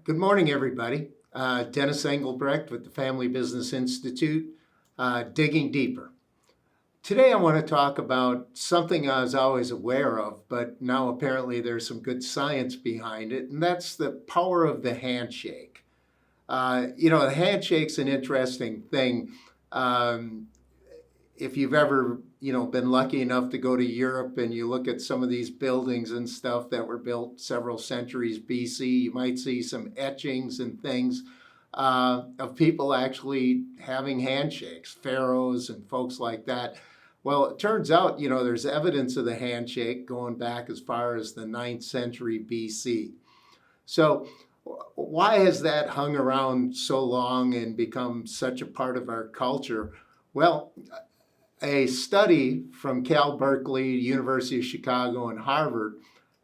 Good morning, everybody. Dennis Engelbrecht with the Family Business Institute, digging deeper. Today I want to talk about something I was always aware of, but now apparently there's some good science behind it, and that's the power of the handshake. The handshake's an interesting thing. If you've ever, been lucky enough to go to Europe and you look at some of these buildings and stuff that were built several centuries B.C., you might see some etchings and things of people actually having handshakes, pharaohs and folks like that. Well, it turns out, there's evidence of the handshake going back as far as the 9th century B.C. So why has that hung around so long and become such a part of our culture? Well, a study from Cal Berkeley, University of Chicago, and Harvard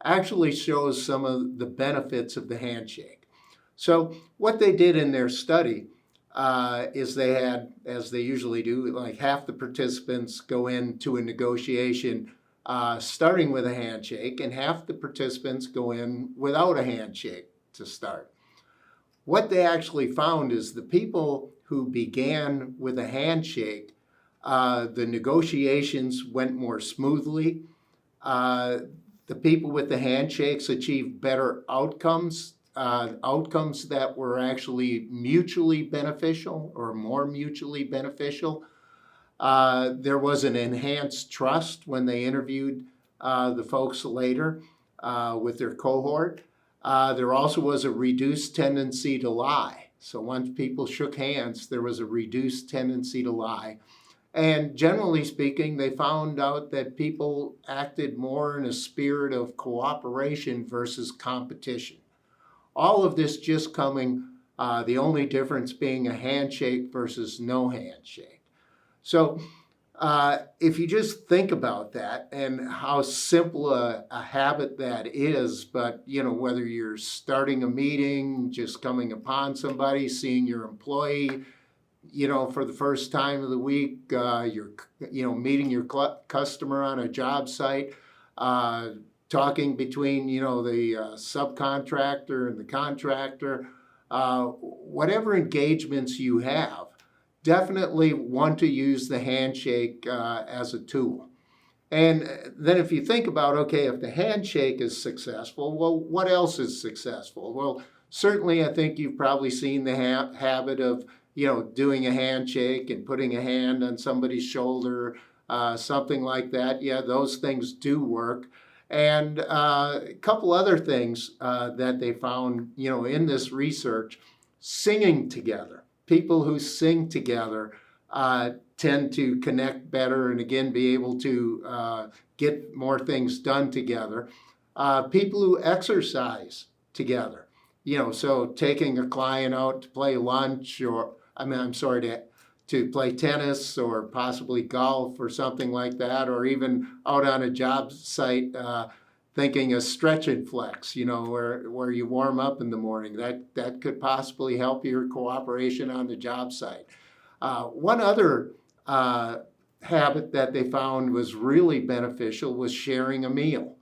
actually shows some of the benefits of the handshake. So what they did in their study is they had, as they usually do, like half the participants go into a negotiation starting with a handshake, and half the participants go in without a handshake to start. What they actually found is the people who began with a handshake, the negotiations went more smoothly. The people with the handshakes achieved better outcomes, outcomes that were actually mutually beneficial or more mutually beneficial. There was an enhanced trust when they interviewed the folks later with their cohort. There also was a reduced tendency to lie. So once people shook hands, there was a reduced tendency to lie. And generally speaking, they found out that people acted more in a spirit of cooperation versus competition. All of this just coming, the only difference being a handshake versus no handshake. So if you just think about that and how simple a habit that is, but whether you're starting a meeting, just coming upon somebody, seeing your employee, for the first time of the week, you're, meeting your customer on a job site, talking between, the subcontractor and the contractor, whatever engagements you have, definitely want to use the handshake as a tool. And then if you think about, okay, if the handshake is successful, well, what else is successful? Well, certainly I think you've probably seen the habit of doing a handshake and putting a hand on somebody's shoulder, something like that. Yeah, those things do work. And a couple other things that they found, in this research, singing together. People who sing together tend to connect better and, again, be able to get more things done together. People who exercise together, so taking a client out to play lunch to play tennis or possibly golf or something like that, or even out on a job site thinking a stretch and flex, where you warm up in the morning. That could possibly help your cooperation on the job site. One other habit that they found was really beneficial was sharing a meal.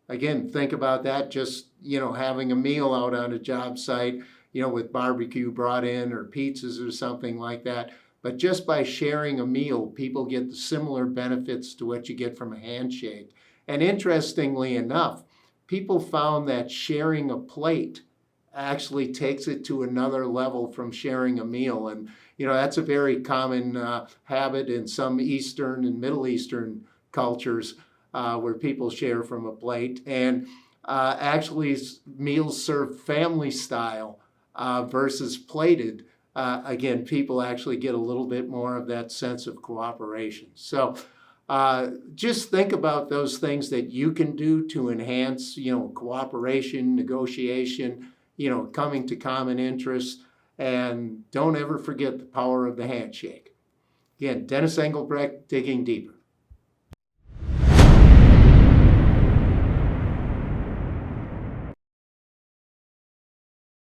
Again, think about that, just, having a meal out on a job site, with barbecue brought in or pizzas or something like that. But just by sharing a meal, people get the similar benefits to what you get from a handshake. And interestingly enough, people found that sharing a plate actually takes it to another level from sharing a meal. And, that's a very common habit in some Eastern and Middle Eastern cultures where people share from a plate. And actually, meals served family style versus plated. Again, people actually get a little bit more of that sense of cooperation. So just think about those things that you can do to enhance, cooperation, negotiation, coming to common interests. And don't ever forget the power of the handshake. Again, Dennis Engelbrecht, digging deeper.